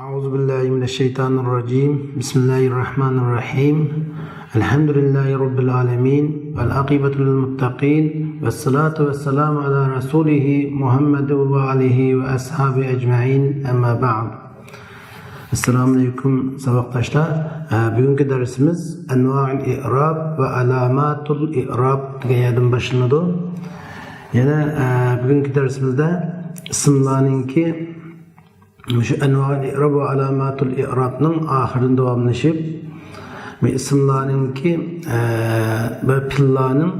أعوذ بالله من الشيطان الرجيم بسم الله الرحمن الرحيم الحمد لله رب العالمين والعاقبة للمتقين والصلاة والسلام على رسوله محمد وآله وأصحابه أجمعين أما بعد. Assalamu alaikum sabaqdaşlar. Bugünkü dersimiz Enva'ul i'rab ve alamatul i'rab degan yerden başlanadi. Yana bugünkü dersimizde isimlarninki şu Enva'ul i'rab ve alamatul i'rabning ahirida davomlashib, isimlarninki ve pillarning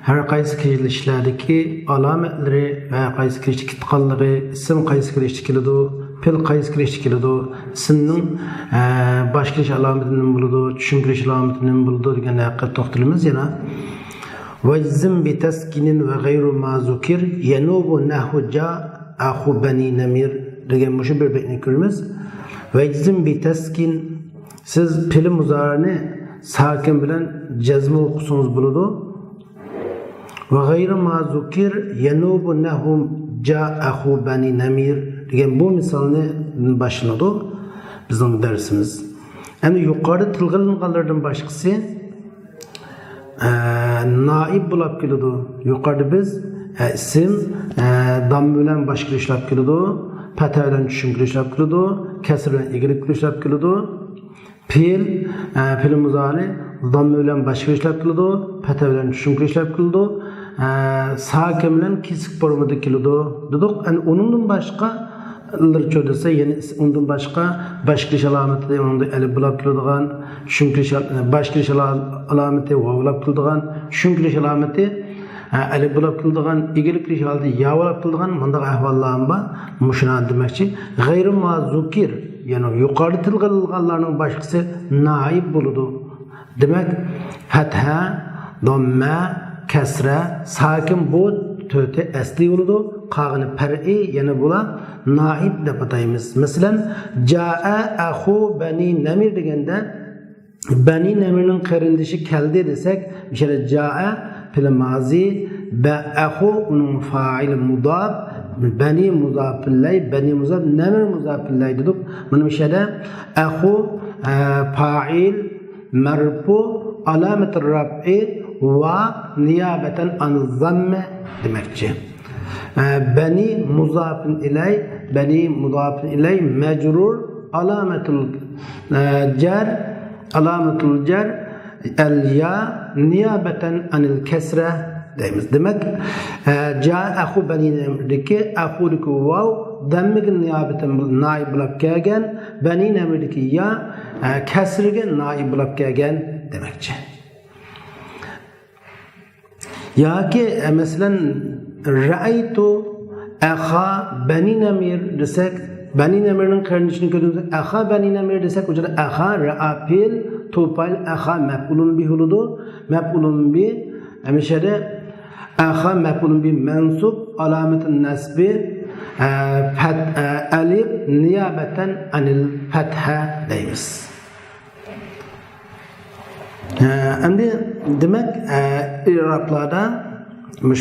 her qaysi kelishlardagi alomatlari va qaysi kelish kitqanligi, isim qaysi kelish keladi, pil qaysi kelish keladi, ismning boshqarish alomatidan bo'ladi, tushuntirish alomatidan bo'ladi degan haqida to'xtalamiz. Yana vajzim bi taskinin va g'ayru mazukir yanubu nahu ja akhu bani namir degan mushu bir betni ko'ramiz. Vajzim bi taskin, siz pil muzarani sakin bilan jazm o'qisangiz bo'ladi. Va g'ayru mazukir yanubu nahu ja akhu bani namir degan bu misolni boshlanadi bizning darsimiz. Endi yuqorida tilg'ilinganlardan boshqasi naib bo'lib keladi. Yuqorida biz ism dam bilan boshqarishlar keladi, fatha bilan tushuntirishlar keladi, kasr bilan egilib kelishlar keladi. Fe'l muzari dam bilan boshqarishlar keladi, fatha bilan tushuntirishlar keladi. Sakin bilan kesik formada keladi dedik. Yani onundan başqa desa, yani ondan başqa boshqarish alomati unda alif bo'lib keladigan, tushunirish boshqarish alomati vav bo'lib keladigan, tushunirish alomati alif bo'lib keladigan, egilib kelish holda ya bo'lib keladigan bunday ahvollar bor. Mushuna demakchi g'ayri mazukir, yani yuqori tilg'ilganlarning boshqasi naib bo'ladi. Demak fatha, damma, kasra, sakin bu töte asli bo'ladi. Qag'ini far'i yana bular naib deb ataymiz. Masalan, jaa akhu bani namir deganda bani namirning qarindishi keldi desak, o'sha jaa fil mazi, ba akhu uning fa'il mudaf, bani mudaf ilay, bani mudaf, namir mudaf ilay dedik. Mana o'sha akhu fa'il marfu alamat ar-raf'i va niyabatan an zamme demekçi. Bani muzafin ilay mecrur alamatul cer el ya niyabeten anil kesre deyimiz. Demek ca'ahu bani nemirdeki ahuliku vav demmigin niyabeten naib bulab kelgen, bani nemirdeki ya kesrigen naib bulab kelgen demekçi. Ya ki mesela ra'aytu akha bani namir desek, bani namirning qarindishini ko'rdingiz. Akha bani namir desek, o'sha akha ra'a fil tufayl akha maf'ulun bi huludu, maf'ulun bi amishada akha maf'ulun bi mansub alamatun nasbi alif niyabatan anil fatha deymiz. Endi demek i'roblarda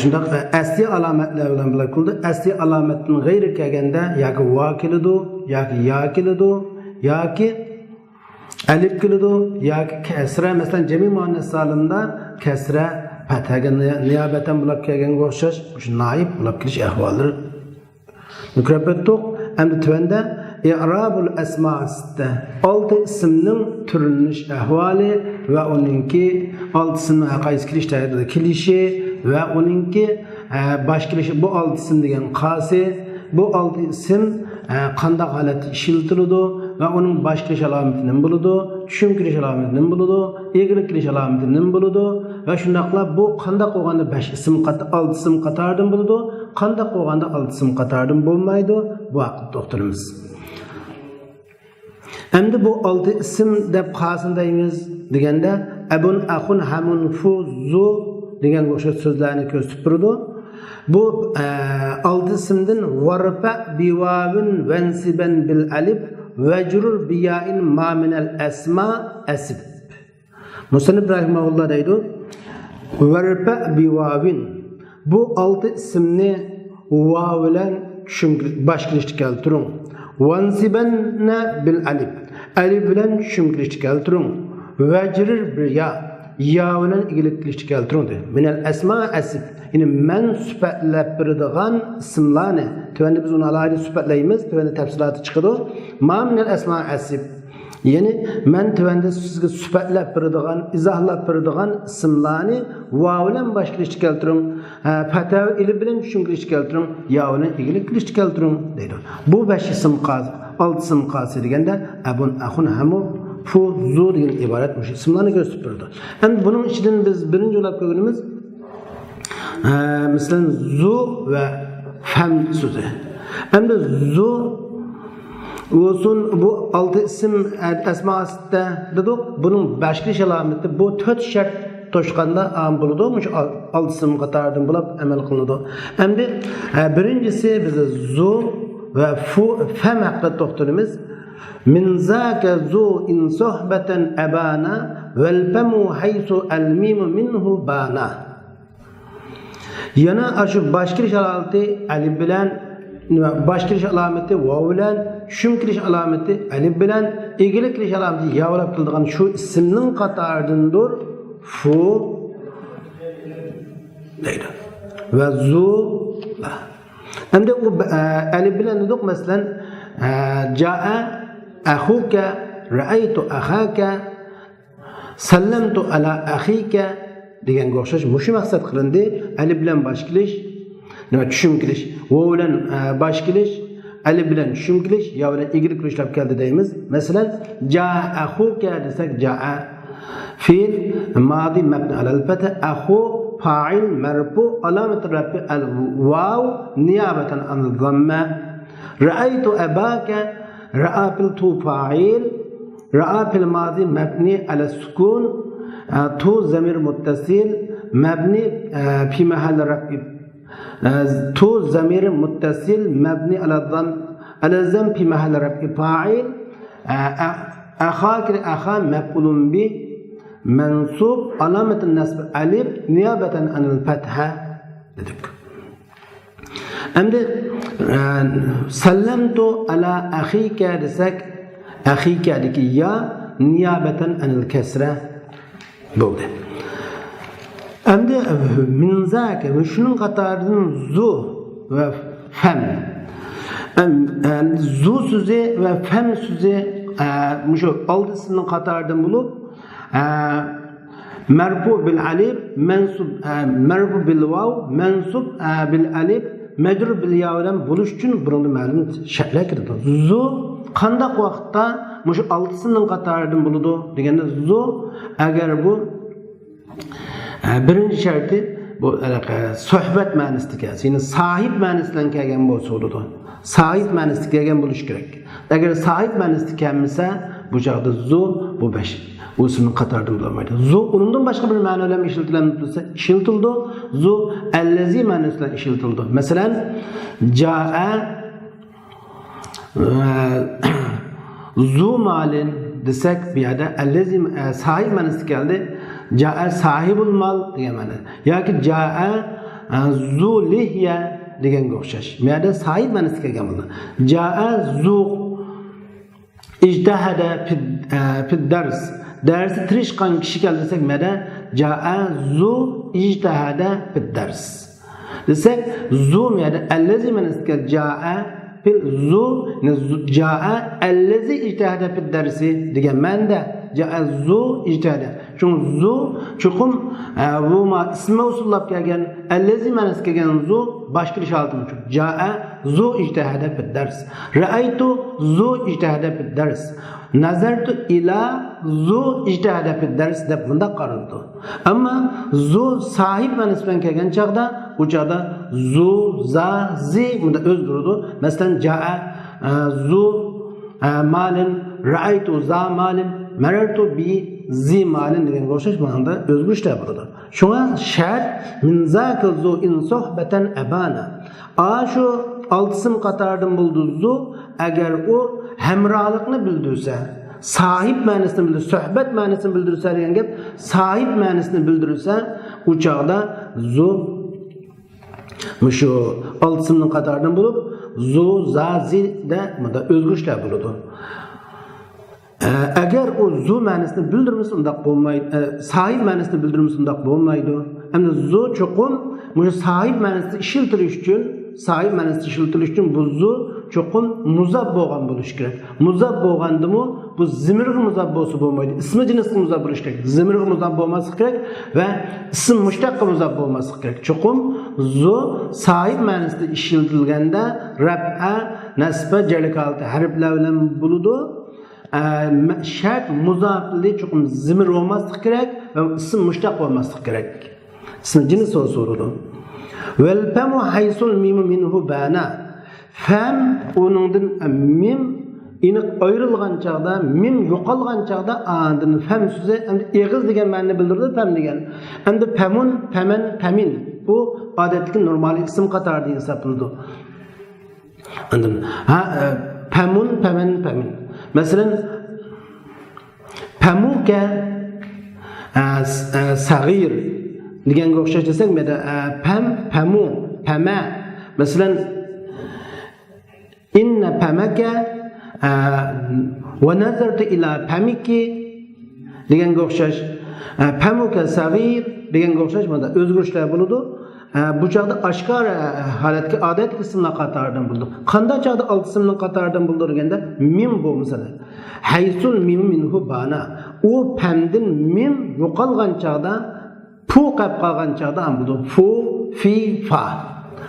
shundaq asli alomatlar bilan bilakildi. Asli alomatning g'ayri kelganda yoki va keladi, yoki ya keladi, yoki alif keladi, yoki kasra. Masalan, jami muannas salimda kasra fathaga niyobatan bo'lib kelganga o'xshash shu naib bo'lib kelish ahvollari ko'rib o'tdik. Endi tuvanda i'robul asmasida 6 ismning turlanish ahvoli va uningki 6 ismning qaysi kelishlarida kelishi ve onunki başkilishi bu 6 isim degan qasi, bu 6 isim qandaq holatda ishiltiriladi ve onun başkilish alomatidan bo'ladi, tushuntirish alomatidan bo'ladi, egilib kelish alomatidan bo'ladi ve shundaqla bu qandaq bo'lganda 5 isim 6 isim qatoridan bo'ladi, qandaq bo'lganda 6 isim qatoridan bo'lmaydi. Bu haqida to'xtalamiz. Endi bu 6 isim deb qasin deymiz deganda abun akhun hamun fuzu degan o'sha so'zlarni ko'rsatib turdi. Bu 6 ismdan warfa biwavin vansiban bil alif vajrur biyain ma min al asma asib. Musannif rahimahullah deydi. Warfa biwavin, bu 6 ismni vav bilan boshqarishga keltiring. Vansibenne bil alif. Alif bilen şümkülüştü keltirun. Vecrir bir ya. Ya bilen igilikülüştü keltirun. Minel esma esib. Yani men süpetlep birdiğen isimlarını. Tüvende biz onu alaylı süpetleyimiz. Tüvende tefsilatı çıkıdı. Ma minel esma esib. Yani men tüvende sizge süpetlep birdiğen, izahlap birdiğen isimlarını vav bilen başkülüştü keltirun. Fetav ili bilen şümkülüştü keltirun. Ya bilen igilikülüştü keltirun. Bu 5 isim qazı. 6 isim qazı degende abun, ahun, hamu, fu, zu degan ibaret muş isimlarını gösterip durdu. Hem bunun içinden biz birinci olarak gördüğümüz mesela zu ve fem sözü. Hem de zu olsun bu 6 isim esmasında dedik. Bunun başka alameti bu 4 şart toşqanda am buludu. Şu 6 isim qatardan bulup amel kılındı. Hem de birincisi bize zu ve fu fem hakkında toxtalımız. Min zâke zu in sohbeten ebana vel femu haysu el mimu minhu bana. Yana aşu başkiriş alameti alif bilen, başkiriş alameti vav bilen, şümkiriş alameti alif bilen, igilikiriş alameti ya olarak kıldığın şu isimnin qatarındır fu deydi. Ve zu hem de o alif bilen dedik mesela ca'a ahuke ra'aytu ahaka sallamtu ala akhika degan o'xshash mushu maqsad qilindi. Alif bilan bosh kilish, nima tushum kilish, vav bilan bosh kilish, alif bilan tushum kilish, ya bilan egri kilishlab keldi deymiz. Masalan, jaa akhuka desak jaa fi'l madi mabni ala al-fatha, akhu fa'il marfu alamat rafi al-waw niyabatan an al-dhamma. Ra'aytu abaka ra'a fil tu fa'il, ra'a fil madi mabni ala sukun, تو ضمیر متصل مبنی فی محل رفع تو ضمیر متصل مبنی علی الضم فی محل رفع فاعل اخاک اخا مفعول به منصوب علامت النصب الف نیابة عن الفتحه dedik. Hem de sallamtu ala akhika desek akhika deki ya niyabeten anil kesre bo'ldi. Endi min zaka ve şunun qatarından zu ve fem. Zu so'zi ve fem so'zi şu oldisinin qatarından bulup merfu bil alif, mansub merfu bil vav, mansub bil alif, majrur bil ya bilan bo'lish uchun burunda ma'lum shaklga kirdi. Zu qandaq vaqtda şu altısının qatarından buludu deganda zu agar bu birinci şartı bu sohbet ma'nosida kelsa, ya'ni sahib ma'nosidan kelgan bo'lsa bo'ladi. Sahib ma'nosida kelgan bo'lishi kerak. Agar sahib ma'nosida kelmasa, bu chaqda zu bu 5 bu ismning qatoridan bo'lmaydi. Zu undan boshqa bir ma'no bilan ishlatilsa, ishlatildi. Zu allazi ma'nosida ishlatildi. Masalan, jaa zu malin desek bir yerde allazi sahib ma'nosida keldi. Jaa sahibul mal degan ma'no. Yoki jaa zu lihya deganga o'xshash. Bu yerda sahib ma'nosida kelgan bo'ldi. Jaa zu ijtahada fi dars. Dersi tirishgan kishi keldi desak, bu yerda jaa zu ijtahada fi dars. Desak, zu bu yerda allazi ma'nosida jaa fil zu jaa allazi ijtahada fi darsi degan ma'noda jaa zu ijtihada. Çünkü zu chuqum bu ma ismi usullab kelgan allazi ma'nosida kelgan zu boshqa shaltim uchun jaa zu ijtihada fi dars. Ra'aytu zu ijtihada fi dars. Nazartu ila zu ijtihada fi dars deb bunda qaraldi. Ammo zu sahib ma'nosidan kelgan chaqda bu chaqda zu za zi bunda o'z duradi. Masalan jaa zu malin ra'aytu za malin marartu bi zi malin deganga o'xshash ma'noda o'zgarishlar bo'ladi. Shunga shart min zaka zu in sohbatan abana. Shu 6 ism qatoridan bo'ldi zu agar u hamrohlikni bildirsa, sahib ma'nosini bildirsa, suhbat ma'nosini bildirsa degan gap, sahib ma'nosini bildirsa, u chaqda zu mushu 6 ismning qatoridan bo'lib zu, za, zi de özgürlükler buludu. Eğer o zu ma'nosini bildirmasa undaq bo'lmaydi, sahib ma'nosini bildirmasa undaq bo'lmaydi. Endi zu cho'qim bu sahib ma'nosini ishiltirish uchun bu zu cho'qim muzab bo'lgan bo'lishi kerak. Muzab bo'lgandimi bu zimirga muzab bo'lsa bo'lmaydi. Ismi jinsga muzab bo'lishi kerak. Zimirga muzab bo'lmasi kerak va ism mushtaqqa muzab bo'lmasi kerak. Cho'qim zu sahib ma'nosida ishiltilganda rab'a, nasba, jalkalti harflar bilan bo'ladi. Şart muzafli çokum zimir olması gerek ve isim müştak olması gerek. İsim cins sorudu. Vel femu haysul mimu minhu bana. Fem onundan mim iniq ayrılgan çağda, mim yo'qolgan çağda andın fem söze eğiz degan ma'noni bildirdi, fem degan. Endi famun, faman, famin bu odatdagi normal isim qatorida hisoblanadi. Andın famun, faman, famin. Mesela pamuka sagir deganga o'xshash desak, meda pamu, pama. Mesela inna pamaka wa nazartu ila pamiki deganga o'xshash, pamuka sagir deganga o'xshash meda o'zgarishlar bo'ladi. Bu çağda aşkar halatki adet kısmına qatardan buldu. Qanday çağda alt kısmının qatardan bulduğunda mim bu mesela. Haysul mim minhu bana. O pemdin mim yo'qolgan çağda fu qap qolgan çağda ham buldu. Fu, fi, fa.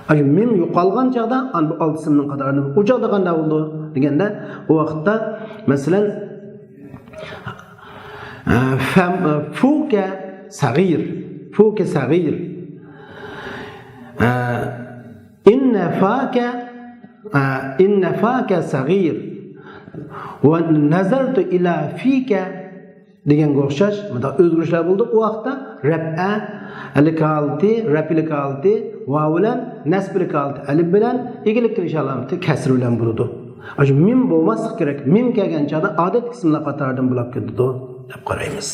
Ay mim yo'qolgan çağda bu alt kısmının qatardan. O çağda qanday buldu deganda o vaqtda mesela fuka sagir. Fuka sagir. إن فاك صغير ونظرت إلى فيك degan o'xshash mana o'zgarishlar bo'ldi. U vaqtda rab'a alikalti, rapikalti, va bilan nasbilikalti, alif bilan egilik kirish alamati kasr bilan bo'ladi. Ajo mim bo'lmasa kerak. Mim kelgan chog'da odat qismlar qatoridan bo'lib ketdi deb qaraymiz.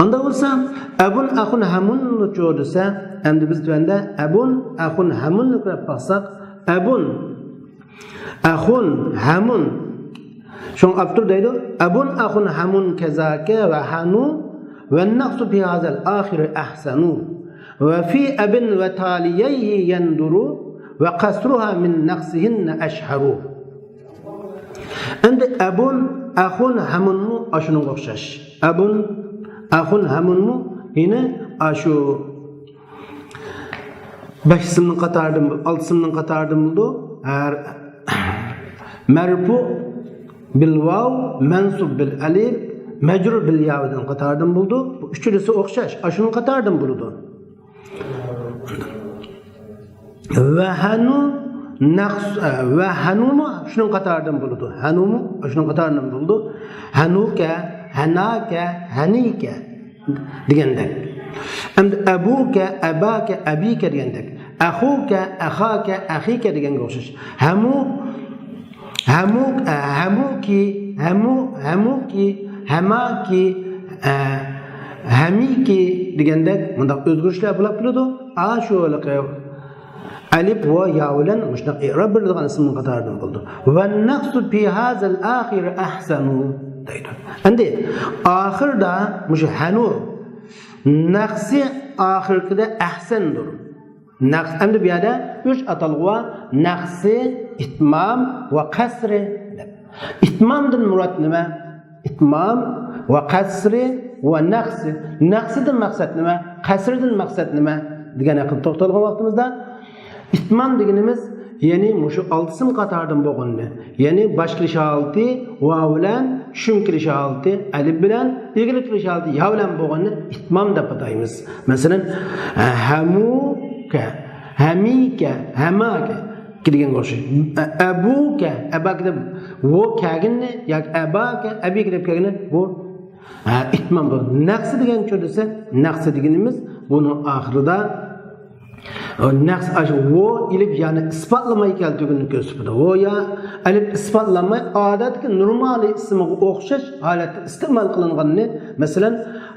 Anda bo'lsa abun axun hamun cho'disa, endi biz bunda abun axun hamun kirib qolsak, abun axun hamun shun abtur deydi. Abun axun hamun kazaka va hanu va naqsu fi hazal akhir ahsanu va fi abin va taliyayhi yanduru va qasruha min naqsihinna ashharu. Endi abun axun hamunmu ashunga o'xshash. Abun axun hamunmu yine ashu 5 ismning qatoridan 6 ismning qatoridan bo'ldi. Marfu bil vav, mansub bil alif, majrur bil ya'dan qatoridan bo'ldi. Bu uchalasi o'xshash, ashuning qatoridan bo'ldi. Va hanu naqs va hanuma shuning qatoridan bo'ldi. Hanumu shuning qatoridan bo'ldi. Hanuka, hanaka, hanika degandek. Endi abuka, abaka, abika degandek. Akhuka, akhaka, akhika deganga o'xshash. Hamuki, hamaki, hamiki degandek bunda o'zgarishlar bo'lib turadi. Ashuliq alif va ya bilan mushtaq i'rob berilgan ismning qatoridan bo'ldi. Va naqsu fi hazal akhir ahsanu deydi. Endi oxirda mush hanu naqsi oxirida ahsandir. Naqs endi bu yerda 3 atalg'i naqsi, itmam va qasri. Itmamdan murod nima? Itmam va qasri va naqsi. Naqsidan maqsad nima? Qasridan maqsad nima? degan haqida to'xtalgan vaqtimizda itmam deganimiz ya'ni mushu 6 ism qatoridan bo'lganini, ya'ni boshqilish holati va bilan tushunkish holati, alif bilan egilish holati ya bilan bo'lganini itmam deb ataymiz. Masalan, hamuka, hamika, hamaka degan o'xshaydi. Abuka, abak deb vo kaginni yoki abaka, abik deb kelgani bu itmam bu. Naqsi degan cho'disa, naqsi deganimiz buni oxirida naqs ashu vo ilib yani isbotlamay keltirganini ko'rsatadi. Vo ya alif isbotlamay odatga normal ismiga o'xshash holatda iste'mol qilinganini, masalan,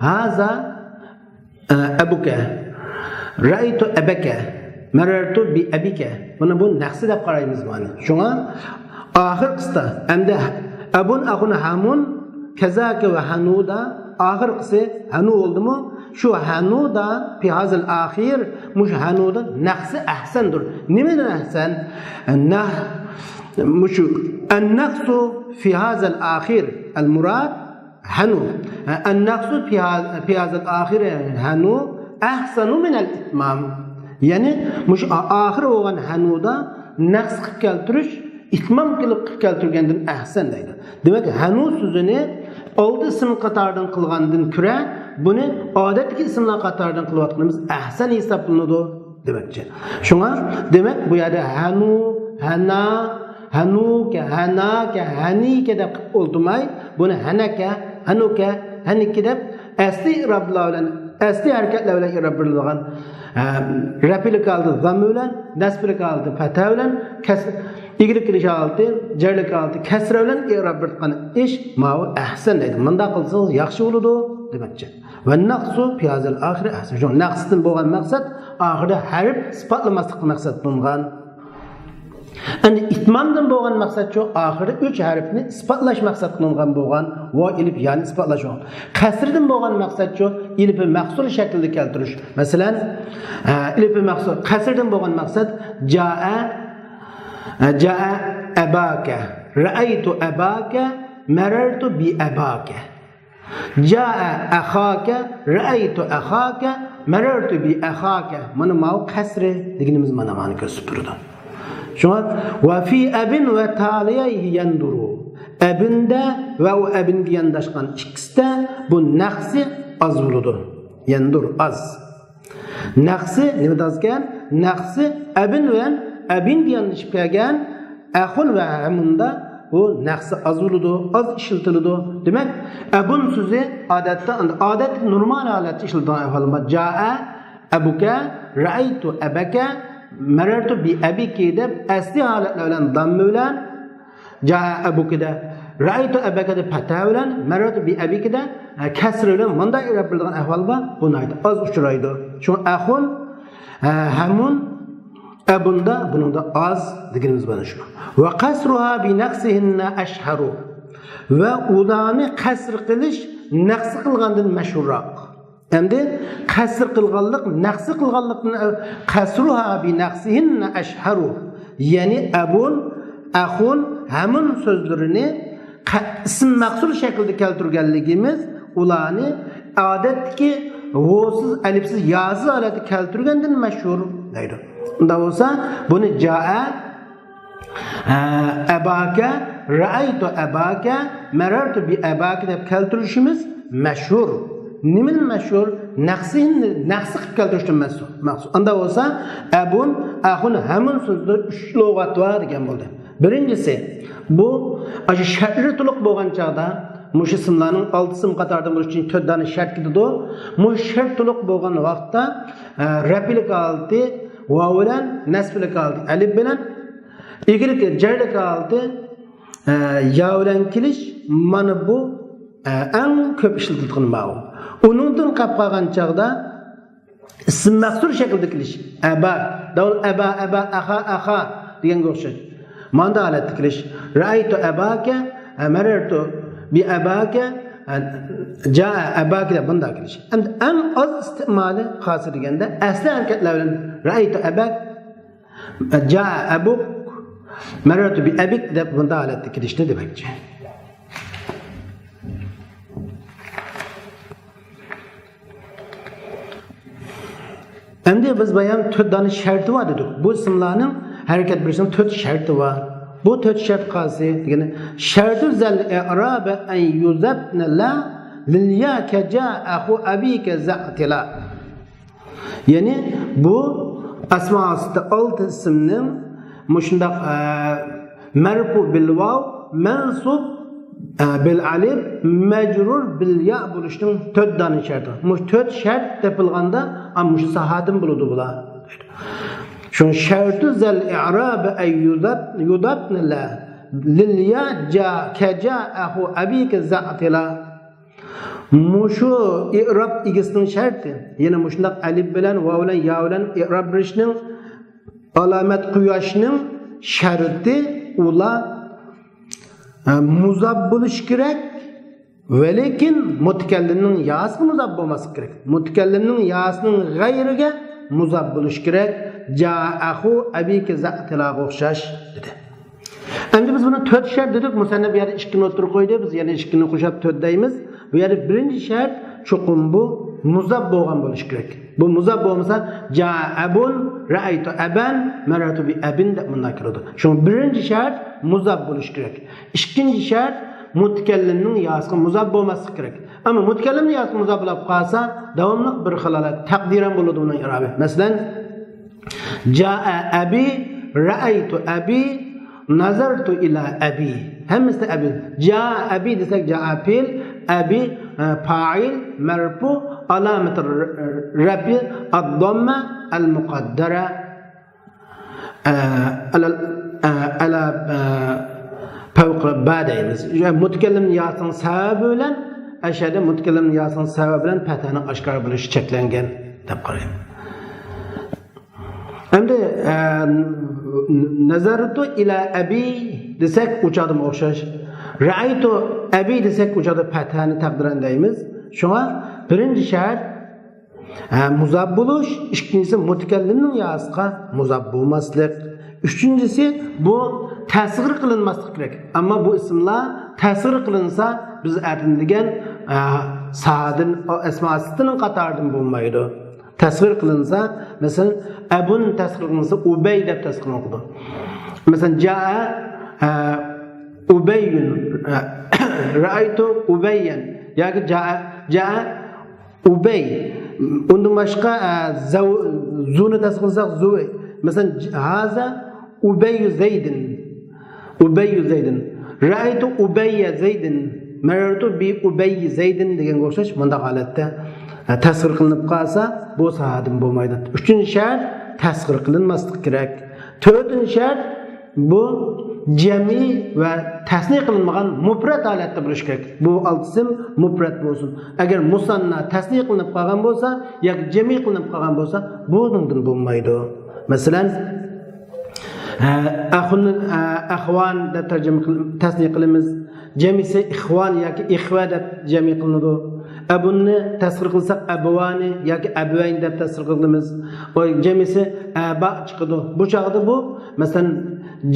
haza abuka, ra'aytu abaka. marartu bi abika. Buni bu naqsi deb qaraymiz mana. Shunga oxir qisda hamda abun aqun hamun kazaka va hanuda oxir qisi hanu bo'ldimi? Shu hanuda fi hazal akhir mush hanuda naqsi ahsandir. Nimadan ahsan? مش النقص في هذا الآخر المراد هنو النقص في هذا الآخر هنو أحسن من الإتمام يعني مش آخر وغن هنو دا نقص كالترش إتمام كالترگندن أحسن deydi. Demek hanu sözünü oldu isim qatardan qılğandın küre bunu adetki isimler qatardan qılıvatqanımız ahsan hesaplanıdı demekçi. Şuna demek bu yerde hanu, hana hanuka, hanaka, hanike deb oltumay, bunu hanaka, hanuka, hanike deb asli irablar bilan, asli harekatlar bilan irablangan. Rapili kaldı zamm bilan, nasbili kaldı fatha bilan, igri kilish oldi, jarli kaldı kasra bilan irablangan ish ma'u ahsan deydi. Bunda qilsangiz yaxshi bo'ladi demakchi. Va naqsu fi hazal akhir ahsan. Shu naqsdan bo'lgan maqsad oxirida harf sifatlamaslik maqsad bo'lgan. Yani itmamdan bo'lgan maqsad shu oxiri 3 harfni isbotlash maqsad qilingan bo'lgan va ilif yani isbotlash. Qasrdan bo'lgan maqsad shu ilif mahsul shaklida keltirish. Masalan, ilif mahsul qasrdan bo'lgan maqsad jaa abaka, ra'aytu abaka, marartu bi abaka. Jaa akhaka, ra'aytu akhaka, marartu bi akhaka. Mana ma'u qasri deganimiz mana ma'ni ko'rsatib turadi. Şuna ve fi abin ve taliyayhi yanduru. Abinde ve o abin yandaşkan ikisi de bu naqsi az buludu. Yandur az. Naqsi ne dazken? Naqsi abin ve abin yandaşıp gelgen ahun ve hamunda bu naqsi az buludu, az işiltilidu. Demek abun sözü adet normal halet işiltilen efalım. Jaa abuka, ra'aytu abaka, marartu bi abiki deb asli holatlar bilan damma bilan jaa abukida ra'aytu abakada fatha bilan marartu bi abikida kasr bilan bunday irablangan ahvol bor. Buni aytdi. Az uchraydi. Shu ahun hamun abunda buningda az deganimiz mana shu. Va qasruha bi naqsihinna ashharu. Va ularni qasr qilish naqs qilgandan mashhurroq. Endi qasr qilganlik, naqsi qilganlikni qasruha bi naqsihinna ashharu. Ya'ni abun, ahun, hamun sözlerini ism maqsul shaklida keltirganligimiz ularni odatdagi vosiz, alifsiz, yoziz holatda keltirgandan mashhur deydi. Unda bo'lsa, buni jaa abaka, ra'aytu abaka, marartu bi abaka deb keltirishimiz mashhur. Nimin mashhur? Naqsi qilib keltirishdan maqsud. Unda bo'lsa, abun, ahun, hamun so'zda 3 lug'at bor degan bo'ldi. Birinchisi, bu shartli to'liq bo'lgan chog'da mush ismlarning 6 ism qatorida bo'lish uchun 4 dona shart ketadi. Mush shart to'liq bo'lgan vaqtda rafil qaldi, vav bilan, nasbil qaldi, alif bilan, igrik jarli qaldi, ya bilan kelish mana bu eng ko'p ishlatilgan ma'lum. Uningdan qolib qolgan chog'da ism maqsur shaklda kelish. Aba, davul aba, aha deganga o'xshaydi. Manda holatda kelish. Ra'aytu abaka, marartu bi abaka, jaa abaka deb bunda kelish. Endi eng oz istimoli xosir deganda asli harakatlar bilan ra'aytu abak, jaa abuk, marartu bi abik deb bunda holatda kelishni demakchi. Endi biz bayan 4 dona sharti bor dedik. Bu ismlarning harakat berishning 4 sharti bor. Bu 4 shart qaysi degani shartu zal i'rab an yuzabna la lil ya kaja'ahu abika za'tila. Ya'ni bu asmasida 6 ismning mushundaq marfu bil vav, mansub bil alif, majrur bil ya bo'lishning 4 dona sharti. Mush 4 shart topilganda mush sahadim bo'ladi bular. Şu şartı zal i'rab ay yudabna la lil ya kaja'ahu abika za'tila. Mushu i'rab igisning sharti. Yana mushundaq alif bilan, vav bilan, ya bilan i'rab berishning alamet quyoshning sharti ular muzab bo'lish kerak. Ve lekin mutakallimning ya'si muzab bo'lmasi kerak. Mutakallimning ya'sining g'ayriga muzab bo'lish kerak. Ja'ahu abika za'tilaga o'xshash dedi. Endi biz buni 4 shart dedik. Musannif bu yerda 2 not qo'ydi. Biz yana 2 ni qo'shib 4 deymiz. Bu yerda birinchi shart cho'qim bu muzab bo'lgan bo'lish kerak. Bu muzab bo'lmasa ja'abun ra'aytu aban maratu bi abin deb bunday kiradi. Shu birinchi shart muzab bo'lish kerak. Ikkinchi shart mutakallimning ya'si muzab bo'lmasi kerak. Ammo mutakallimning ya'si muzab bo'lib qolsa, davomli bir xilala taqdiran bo'ladi uning i'robi. Masalan, ja'a abi ra'aytu abi nazartu ila abi. Hammasi abi. Ja'a abi desak ja'a fil, abi fa'il, marfu, alamat rafi ad-damma al-muqaddara ala fawqa badaymiz. Mutakallimning ya'sining sababi bilan ashada mutakallimning ya'sining sababi bilan patani oshkor bo'lishi cheklangan deb qaraymiz. Endi nazartu ila abi desak uchadim o'xshash. Ra'aytu abi desak uchada patani taqdiran deymiz. Shunga birinchi shart muzab bo'lish, ikkinchisi mutakallimning ya'siga muzab bo'lmaslik. Üçüncüsü bu tasvir qilinmaslik kerak. Ammo bu ismlar tasvir qilinsa biz aytilgan saadin asmasının qatoridan bo'lmaydi. Tasvir qilinsa, masalan, abun tasvir qilinsa ubay deb tasvir qilinadi. Masalan, jaa ubayyun ra'aytu ubayyan yoki jaa ubay. Undan boshqa zuni tasvir qilsak zuy. Masalan, haza Ubay Zaydin. Ubay Zaydin. Ra'aytu Ubay Zaydin. Marartu bi Ubay Zaydin degan o'xshash bunda holatda tasvir qilinib qolsa, bu sahadim bo'lmaydi. 3-shart tasvir qilinmaslik kerak. 4-shart bu jami va tasniy qilinmagan mufrad holatda bo'lishi kerak. Bu oltisim mufrad bo'lsin. Agar musanna tasniy qilinib qolgan bo'lsa yoki jami qilinib qolgan bo'lsa, bu bundan bo'lmaydi. Masalan, akhwan deb tarjima tasniy qilamiz. Jamisi ikhwan yoki ikhva deb jami qilinadi. Abunni tasvir qilsak abwani yoki abwayn deb tasvir qilamiz. O jamisi aba chiqadi. Bu chog'da bu masalan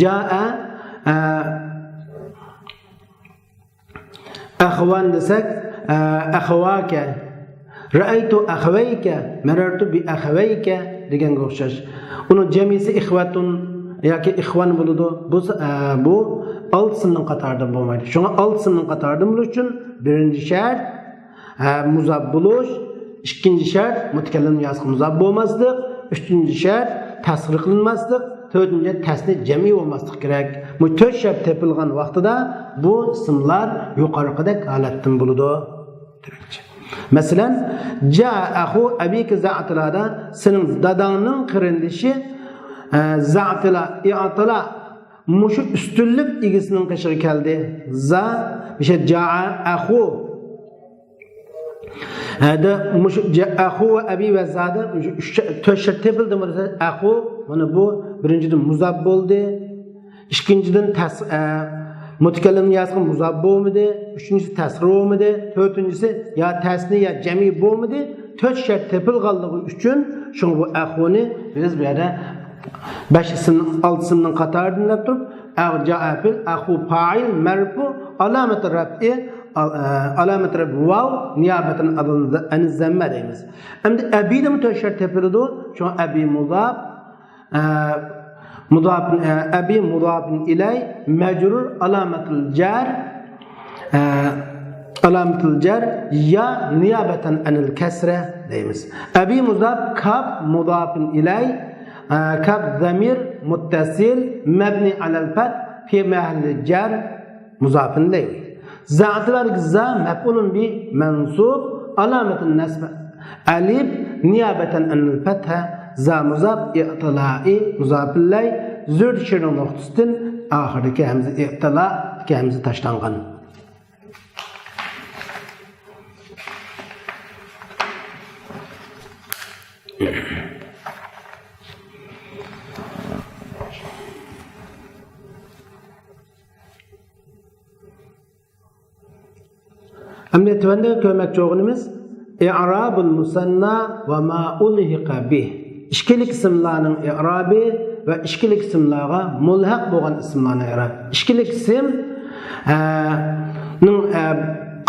jaa akhwan desak akhwaka ra'aytu akhwayka marartu bi akhwayka deganga o'xshash. Uni jamisi ikhwatun yoki ikhwan bo'ladi. Bu oltisinning qatoridan bo'lmaydi. Shunga oltisinning qatoridan bo'lish uchun birinchi shart muzab bo'lish, ikkinchi shart mutakallimning ya'si muzab bo'lmaslik, uchinchi shart tasvir qilinmaslik, to'rtinchi tasniy jami bo'lmaslik kerak. Bu 4 shart tepilgan vaqtida bu ismlar yuqorqidek holatdan bo'ladi. Masalan, ja'ahu abika za'tilada sening dadangning qarindishi za'tila i'tila mushu ustunlik egisining qishig'i keldi. Za o'sha ja'ahu hada mushu ja'ahu va abi va zada to'shab tepildi bo'lsa ahu mana bu birinchidan muzab bo'ldi. Ikkinchidan mutakallimning ya'si muzab bo'lmadi. Uchinchisi tasrif bo'lmadi. To'rtinchisi ya tasniy ya jami bo'lmadi. 4 shart tepilganligi uchun shu bu ahuni biz bu yerda 5 ismning 6 ismning qatoridan deb turib ja'afil ahu fa'il marfu alamat raf'i alamat raf'i vav niyabatan an zamma deymiz. Endi abida 4 shart tepiladi. Shu abi mudaf مضاف أبي مضاف إليه مجرور علامة الجر يا نيابة عن الكسرة ديمس. أبي مضاف كاب مضاف إليه كاب ضمير متصل مبني على الفتح في محل الجر مضاف إليه. زعتلار ز مفعول به منصوب علامة النصب ألف نيابة عن الفتح za muzab i'tilai muzab illay zür shirin nuqtasdan oxirdagi hamza i'tila hamza tashlangan. tövende kömekçi oğunumuz i'rabul musanna ve ma ulhiqa bih. İşkilik isimlarının i'rabi ve işkilik isimlarga mulhaq bolgan isimlarni i'rab. İşkilik isim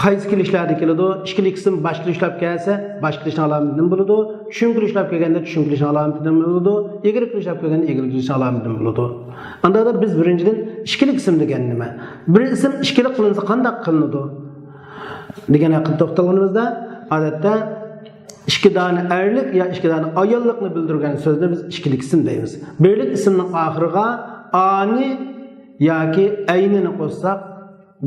qaysi kelishlarda keladi? İşkilik isim başka ishlab kelsa, başka ishni alamatidan bo'ladi. Tushunkilik ishlab kelganda tushunkilik alamatidan bo'ladi. Egrilik ishlab kelganda egrilik alamatidan bo'ladi. Anda da biz birinchidan işkilik isim degan nima? Bir isim ishkilik qilinsa qanday qilinadi? Degan haqida to'xtalganimizda odatda ikki dona erlik ya ikki dona ayollikni bildirgan so'zni biz ishkilik isim deymiz. Birlik ismning oxiriga ani yoki aynini qo'shsak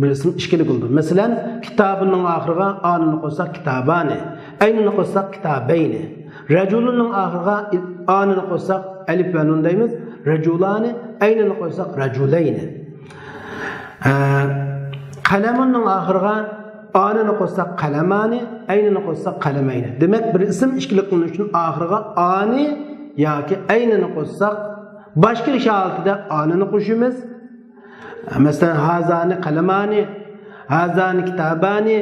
bir isim ishkilik bo'ldi. Masalan, kitobining oxiriga anini qo'shsak kitabani, aynini qo'shsak kitabayni. Rajulunning oxiriga anini qo'shsak alif va nun deymiz. Rajulani, aynini qo'shsak rajulayni. Qalamunning oxiriga anini qo'shsak qalamani, aynini qo'shsak qalamayni. Demak, bir ism ishkilik qilinishi uchun oxiriga ani yoki aynini qo'shsak, boshqa holatda anini qo'shamiz. Mesela hazani qalamani, hazani kitabani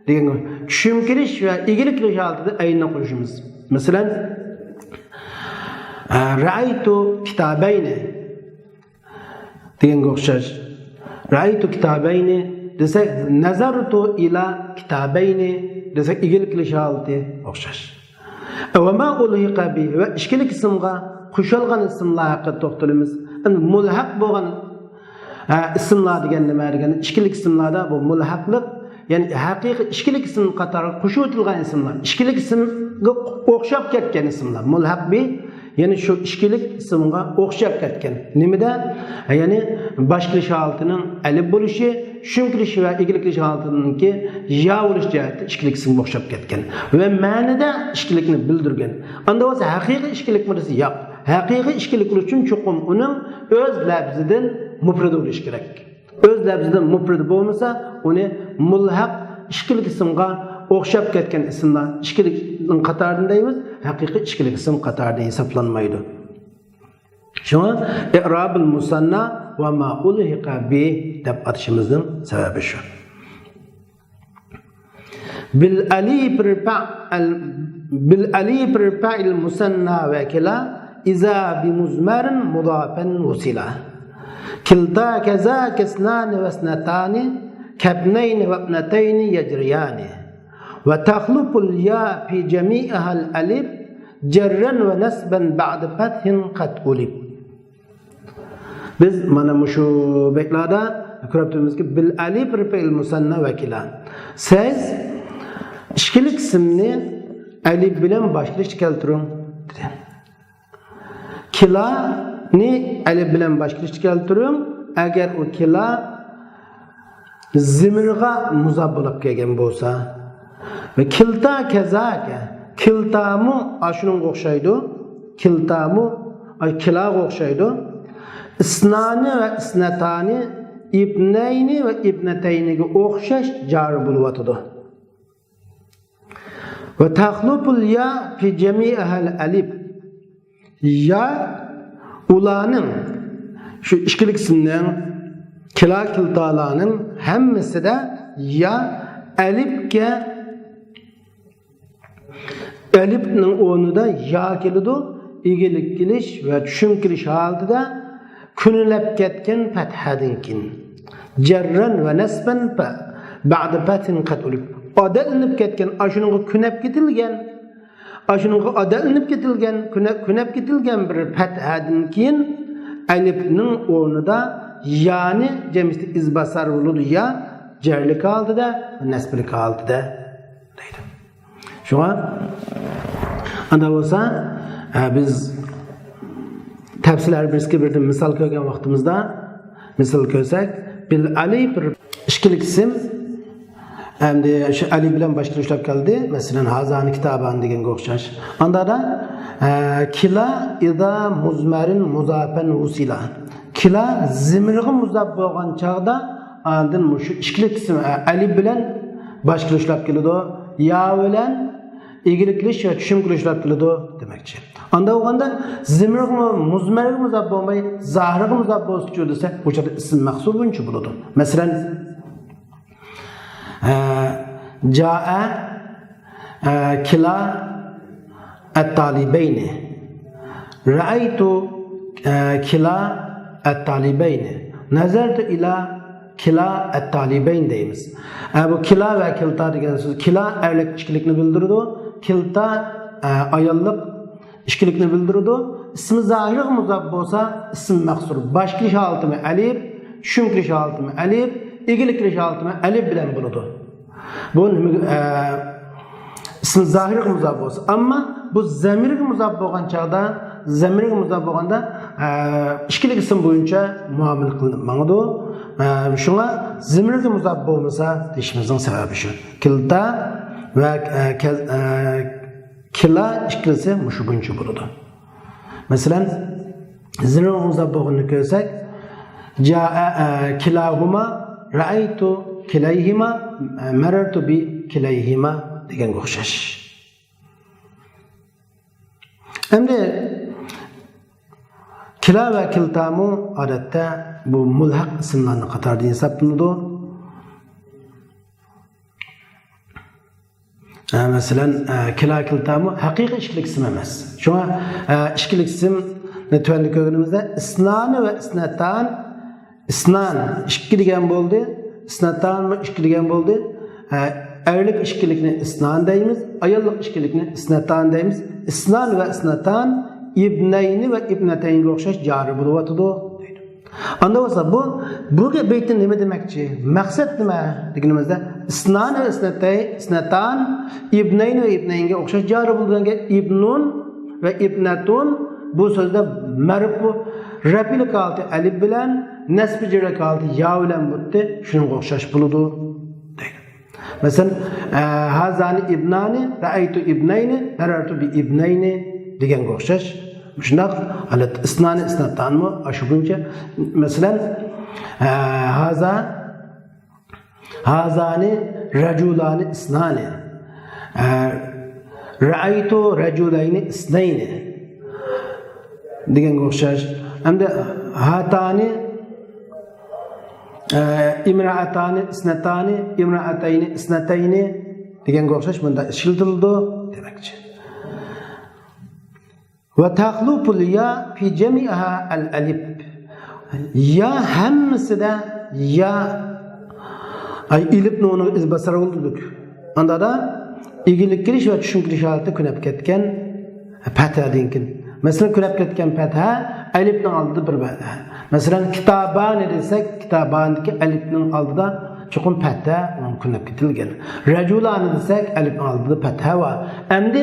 degan tushunkish va egiliklish holatida aynini qo'shamiz. Masalan, ra'aytu kitabayni degan o'xshash. Ra'aytu kitabayni desak, nazartu ila kitabayni desak egiliklish holati o'xshash. Va ma ulhiqa bi va ishkilik ismga qo'shilgan ismlar haqida to'xtalamiz. Mulhaq bo'lgan isimlar degan nima degan? Ishkilik isimlarda bu mulhaqlik, ya'ni haqiqiy ishkilik ism qatoriga qo'shib o'tilgan ismlar. Ishkilik ismga o'xshab ketgan ismlar. Mulhaq bi, ya'ni shu ishkilik ismga o'xshab ketgan. Nimada? Ya'ni boshqalish holatining alif bo'lishi, tushunkish va egilish holatiningki ya bo'lish jihatda ishkilik ismga o'xshab ketgan. Va ma'nida ishkilikni bildirgan. Unda o'zi haqiqiy ishkilik bo'lsa yo'q. Haqiqiy ishkilik uchun chuqum uning o'z lafzidan mufrad bo'lishi kerak. O'z lafzidan mufrad bo'lmasa, uni mulhaq ishkilik ismga o'xshab ketgan ismlar ishkilikning qatoridan deymiz, haqiqiy ishkilik ism qatorida hisoblanmaydi. Shunga i'rabul musanna va ma ulhiqa bi deb atashimizning sababi shu. Bil alif rifa'il musanna vakila iza bi muzmarin mudafan wasila. Kilta kaza kasnani wasnatani kabnayni wa ibnatayni yajriyani. Ve tahlupul ya fi jami'iha al-alif jarran ve nasban ba'da fathin qad ulib. Biz mana shu beklarda ko'ribdimizki bil alif rifa'il musanna vakila. Siz ishkilik ismni alif bilan boshlash keltiring dedi. Kila ni alif bilan boshlash keltiring agar u kila zimirga muzab bo'lib kelgan bo'lsa. Ve kilta kezake, kiltamu aşunun o'xshaydi, kiltamu kilaga o'xshaydi. Isnani ve isnatani ibnayni ve ibnatayniga o'xshash jar bo'lyotidi. Ve tahlupul ya fi jami'iha al-alif. Ya ularning şu ishkilik ismning kila kiltalarning hammasida ya alifga alifning o'rnida ya keladi, egilik kelish va tushunkish holatida kunilab ketgan fathadan keyin jarran va nasban ba'da fathin qad ulib. Odalinib ketgan, ashunga kunab ketilgan, ashunga odalinib ketilgan, kunab ketilgan bir fathadan keyin alifning o'rnida yani jamisi izbasar bo'ladi ya jarlik holatida, nasblik holatida deydi. Şuna anda olsa biz tafsirler bizga bir misol ko'rgan vaqtimizda misol ko'rsak bil alif ishkilik ism endi shu alif bilan boshqa ishlab keldi. Masalan hazani kitaban deganga o'xshash. Anda da kila ida muzmarin muzafan usila. Kila zimirga muzab bo'lgan chaqda andin shu ishkilik ism alif bilan boshqa ishlab keladi. Ya bilan egiliklish va tushunkilishlab keladi demakchi. Anda o'ganda zimirga muzmarga muzab bo'lmay, zahriga muzab bo'lsa desa, o'sha ism mahsul buncha bo'ladi. Masalan, Ca'a kila et-talibeyni. Ra'aytu kila et-talibeyni. Nazartu ila kila et-talibeyn deymiz. Bu kila ve kilta degan so'z kila erlik ishkilikni bildiradi. Kilta ayollik ishkilikni bildiradi. İsmi zahir muzab bo'lsa, ism maqsur. Başkilish holatimi alif, shumkilish holatimi alif, egiliklish holatimi alif bilan bo'ladi. Bu ism zahir muzab bo'lsa, ammo bu zamirga muzab bo'lgan chaqda, zamirga muzab bo'lganda ishkilik ism bo'yicha muomala qilinadi. Shunga zamirga muzab bo'lmasa, deyishimizning sababi shu. Kilta va kila ishkilisi mushu bo'yicha bo'ladi. Mesela zirun muzabbağını görsak kilahuma ra'aytu kilayhima marartu bi kilayhima degan o'xshash. Endi kila va kiltamu odatda bu mulhaq ismlarning qatorida hisoblanadi. Mesela kila kiltamu haqiqiy ishkilik ism emas. Shunga ishkilik ism tuanda ko'rganimizda isnan va isnatan, isnan ikki degan bo'ldi, isnatan ikki degan bo'ldi. Erlik ishkilikni isnan deymiz, ayollik ishkilikni isnatan deymiz. Isnan va isnatan ibnayni va ibnataynga o'xshash jari bo'lyotdi. Anda bo'lsa bu beytni nima demakchi? Maqsad nima deganimizda isnan va isnatan ibnayn va ibnaynga o'xshash jari bo'lganga ibnun va ibnatun bu so'zda marfu rafil qalti alif bilan nasb jara qalti ya bilan bo'ldi, shunga o'xshash bo'ladi deydi. Masalan, hazani ibnani ra'aytu ibnayni darartu bi ibnayni deganga o'xshash. Şunaq alat isnani isnatanmi aşubunca mesela hazani raculani isnani ra'aytu raculayni isnayni degan o'xshash. Hamda hatani imraatani isnatani imraatayni isnatayni degan o'xshash bunda ishiltildi demakchi. وتخلف الياء في جميعها الألف يا همسدا يا أي إلف نونو إزباسر olduyduk. Anda da igilik giriş ve düşünkiriş halatı künep ketken petha dinkin. Mesela künep ketken petha elif'nin aldığı bir petha. Mesela kitabani desek kitabandaki elif'nin aldığı çokum petha onun künep ketilgen. Raculani desek elif'nin aldığı petha var. Emdi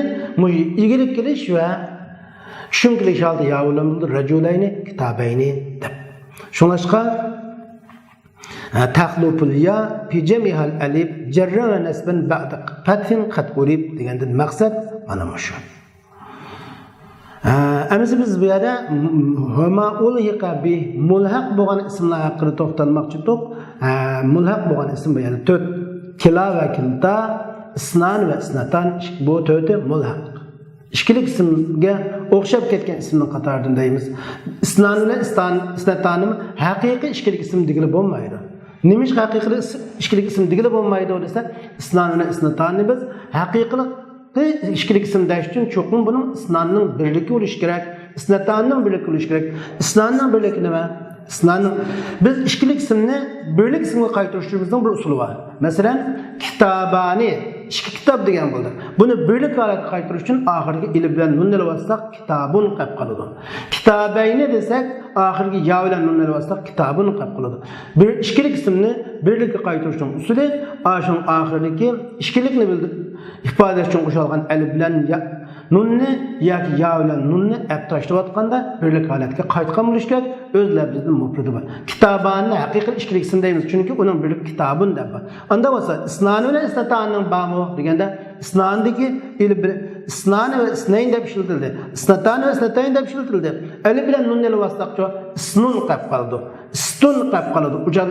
igilik giriş ve Şunkiliş aldı yavrulamıldı raculayni kitabayni deb. Şunlaşqa taxlupul ya fi jamihal alif jarra ve nasban ba'da fathin qad urib degandan maqsad mana shu. Amisi biz bu yerda huma ulhiqa bi mulhaq bo'lgan ismlar haqida to'xtalmoqchi edik. Mulhaq bo'lgan ism bu yerda 4 kila va kilta, isnan va isnatan bu 4 mulhaq. İşkilik isimga o'xshab ketgan ismning qatoridan deymiz. Isnan bilan isnatanimi haqiqiy ishkilik ism degili bo'lmaydi. Nimish haqiqiy ishkilik ism degili bo'lmaydi desa, isnan bilan isnatanni biz haqiqiy ishkilik ism deyish uchun cho'qim buning isnanning birligi bo'lishi kerak, isnatanning birligi bo'lishi kerak. Isnanning birligi nima? Isnanning biz ishkilik ismni birlik ismga qaytarishimizning bir usuli bor. Masalan, kitabani ikki kitob degan bo'ldi. Buni birlik holatga qaytarish uchun oxirgi ilib bilan nun ilib kitabun qilib qoladi. Kitabayni desak, oxirgi ya bilan nun ilib kitabun qilib qoladi. Bir ishkilik ismni birlikka qaytarishning usuli o'sha oxirgi ishkilikni ifodalash uchun qo'shilgan alif bilan nunni yoki ya bilan nunni tashlab birlik holatga qaytgan bo'lish kerak. O'z labzining mufridi bor. Kitabani haqiqiy ishkilik ism deymiz, chunki uning birlik kitabun deb bor. Unda bo'lsa isnan bilan isnatanning bami deganda isnandagi ilib isnan va isnayn deb ishlatildi. Isnatan va isnatayn deb ishlatildi. Alif bilan nun ilib vasdaqcha isnun qilib qoldi. Istun qilib qoladi. Ujar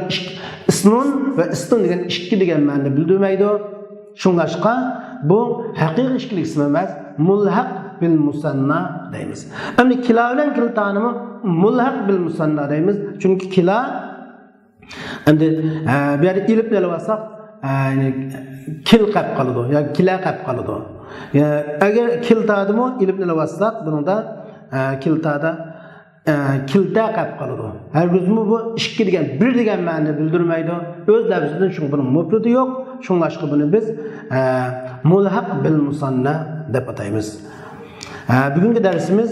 isnun va istun degan ikki degan ma'noni bildirmaydi. Shunlashqa bu haqiqiy ishkilik ism emas, mulhaq bil musanna deymiz. Endi kila bilan kiltanimi mulhaq bil musanna deymiz. Chunki kila endi bu yerda ilib bilan vasaq kil qap qoladi yoki kila qap qoladi. Agar kil tadimi ilibni lavasaq buningda kiltada kilta qap qoladi. Hargizmi bu 2 degan 1 degan ma'noni bildirmaydi. O'z lafzidan shu buning mufridi yo'q. Shunlashqa buni biz mulhaq bil musanna deb ataymiz. Bugungi darsimiz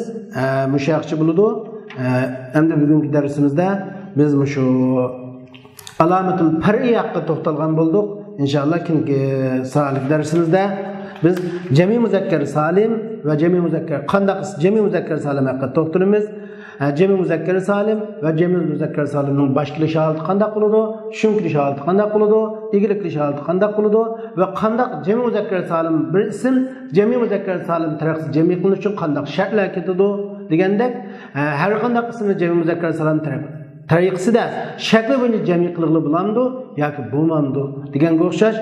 mushaqchi bo'ladi. Endi bugungi darsimizda biz shu alamatul far'i haqida to'xtalgan bo'ldik. İnşallah ki sağlık dersimizde biz cemi muzakker salim ve cemi muzakker qandaq cemi muzakker salim haqida to'xtalamiz. Cemi muzakker salim ve cemi muzakker salimning boshqilish holati qandaq bo'ladi, tushunilish holati qandaq bo'ladi, egiliklish holati qandaq bo'ladi ve qandaq cemi muzakker salim bir ism cemi muzakker salim taraqsi cemi qilinish uchun qandaq shartlar ketadi degandek har qandaq ismni cemi muzakker salim tariqasida shakli bo'yicha jami qilg'ili bo'lamdi yoki bo'lmamdi deganga o'xshash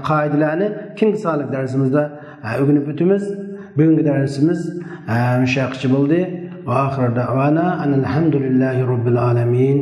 qoidalarni keyingi sonlik darsimizda o'rganib o'tamiz. Bugungi darsimiz mushaqchi bo'ldi. Va oxir da'vana alhamdulillahi robbil alamin.